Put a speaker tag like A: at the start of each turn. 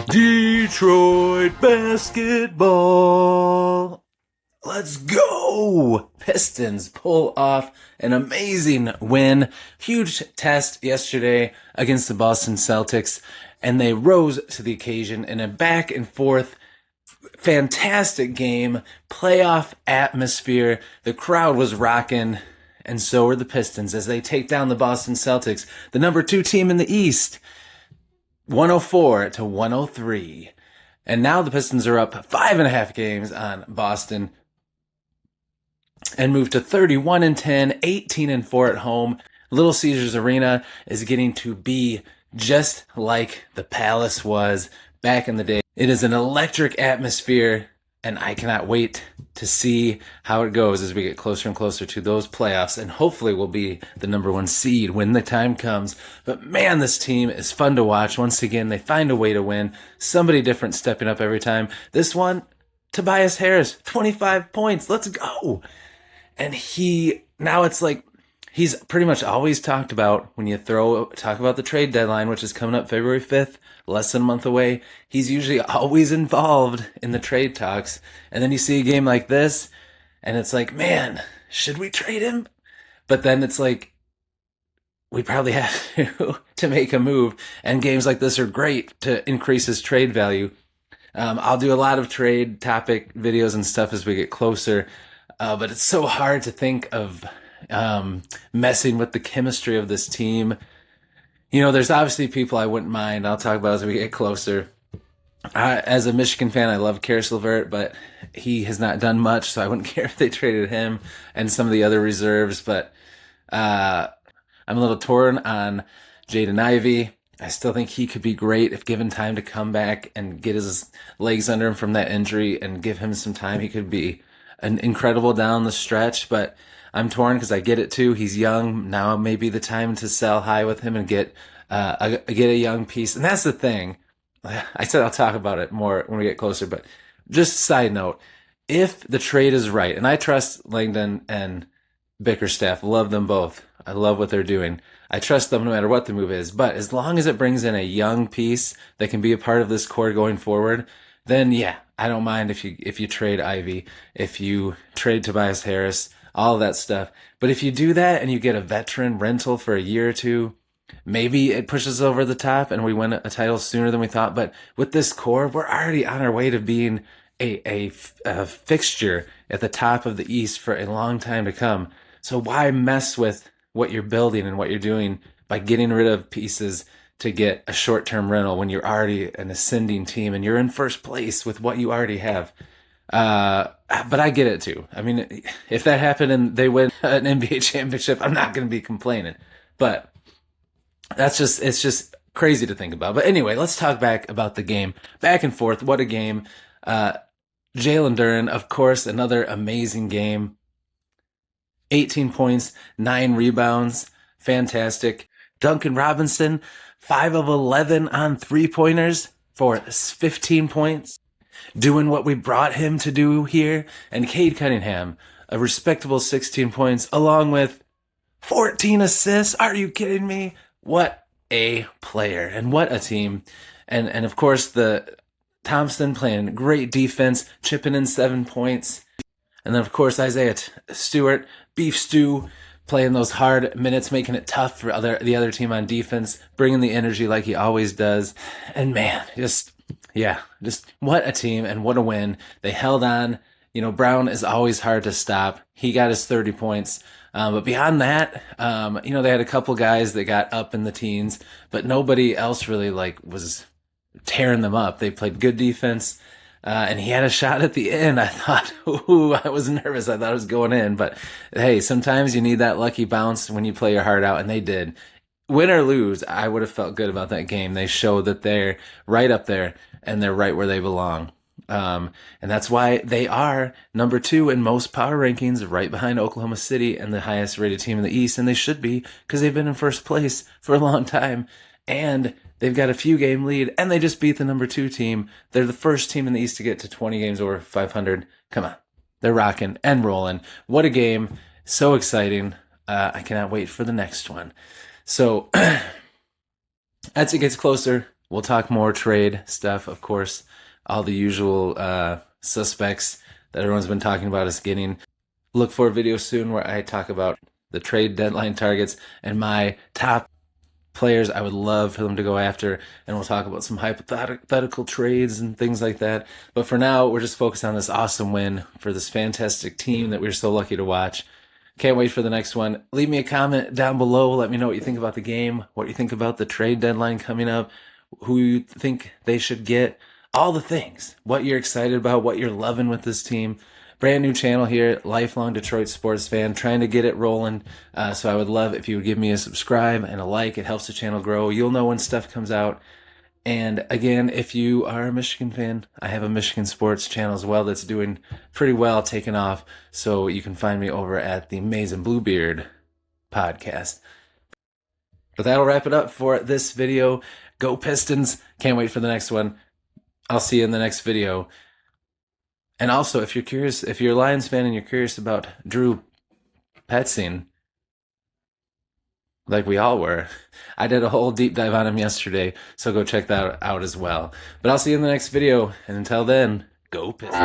A: Detroit basketball. Let's go! Pistons pull off an amazing win. Huge test yesterday against the Boston Celtics, and they rose to the occasion in a back and forth fantastic game, playoff atmosphere. The crowd was rocking, and so were the Pistons as they take down the Boston Celtics, the number 2 team in the East, 104-103. And now the Pistons are up 5.5 games on Boston and move to 31-10, 18-4 at home. Little Caesars Arena is getting to be just like the Palace was back in the day. It is an electric atmosphere, and I cannot wait to see how it goes as we get closer and closer to those playoffs, and hopefully we'll be the number 1 seed when the time comes. But man, this team is fun to watch. Once again, they find a way to win. Somebody different stepping up every time. This one, Tobias Harris, 25 points. Let's go. And now it's like, he's pretty much always talked about when you talk about the trade deadline, which is coming up February 5th, less than a month away. He's usually always involved in the trade talks. And then you see a game like this, and it's like, man, should we trade him? But then it's like, we probably have to make a move. And games like this are great to increase his trade value. I'll do a lot of trade topic videos and stuff as we get closer. But it's so hard to think of messing with the chemistry of this team. You know, there's obviously people I wouldn't mind. I'll talk about as we get closer. As a Michigan fan, I love Karis LeVert, but he has not done much, so I wouldn't care if they traded him and some of the other reserves. But I'm a little torn on Jaden Ivey. I still think he could be great if given time to come back and get his legs under him from that injury and give him some time. He could be an incredible down the stretch, but I'm torn because I get it too. He's young. Now may be the time to sell high with him and get a young piece. And that's the thing. I said I'll talk about it more when we get closer, but just side note, if the trade is right, and I trust Langdon and Bickerstaff, love them both. I love what they're doing. I trust them no matter what the move is, but as long as it brings in a young piece that can be a part of this core going forward, then yeah, I don't mind if you trade Ivy, if you trade Tobias Harris, all of that stuff. But if you do that and you get a veteran rental for a year or two, maybe it pushes over the top and we win a title sooner than we thought. But with this core, we're already on our way to being a fixture at the top of the East for a long time to come. So why mess with what you're building and what you're doing by getting rid of pieces to get a short-term rental when you're already an ascending team and you're in first place with what you already have? But I get it too. I mean, if that happened and they win an NBA championship, I'm not going to be complaining. But it's just crazy to think about. But anyway, let's talk back about the game. Back and forth. What a game. Jalen Duren, of course, another amazing game. 18 points, 9 rebounds. Fantastic. Duncan Robinson, 5 of 11 on 3-pointers for 15 points. Doing what we brought him to do here. And Cade Cunningham, a respectable 16 points, along with 14 assists. Are you kidding me? What a player and what a team. And of course, the Thompson playing great defense, chipping in 7 points. And then, of course, Isaiah Stewart, Beef Stew, playing those hard minutes, making it tough for the other team on defense, bringing the energy like he always does. And man, just what a team and what a win. They held on. You know, Brown is always hard to stop. He got his 30 points. But beyond that, they had a couple guys that got up in the teens, but nobody else really was tearing them up. They played good defense. And he had a shot at the end. I thought, I was nervous. I thought it was going in, but hey, sometimes you need that lucky bounce when you play your heart out, and they did. Win or lose, I would have felt good about that game. They showed that they're right up there and they're right where they belong. And that's why they are number 2 in most power rankings, right behind Oklahoma City and the highest rated team in the East. And they should be, because they've been in first place for a long time. And they've got a few game lead, and they just beat the number 2 team. They're the first team in the East to get to 20 games over 500. Come on. They're rocking and rolling. What a game. So exciting. I cannot wait for the next one. So as it gets closer, we'll talk more trade stuff, of course. All the usual suspects that everyone's been talking about us getting. Look for a video soon where I talk about the trade deadline targets and my top players I would love for them to go after, and we'll talk about some hypothetical trades and things like that. But for now, we're just focused on this awesome win for this fantastic team that we're so lucky to watch. Can't wait for the next one. Leave me a comment down below. Let me know what you think about the game, what you think about the trade deadline coming up, who you think they should get, all the things, what you're excited about, what you're loving with this team. Brand new channel here, lifelong Detroit sports fan, trying to get it rolling. So I would love if you would give me a subscribe and a like. It helps the channel grow. You'll know when stuff comes out. And again, if you are a Michigan fan, I have a Michigan sports channel as well that's doing pretty well, taking off. So you can find me over at the Amazing Bluebeard podcast. But that'll wrap it up for this video. Go Pistons. Can't wait for the next one. I'll see you in the next video. And also, if you're curious, if you're a Lions fan and you're curious about Drew Petzing, like we all were, I did a whole deep dive on him yesterday, so go check that out as well. But I'll see you in the next video, and until then, go Pistons.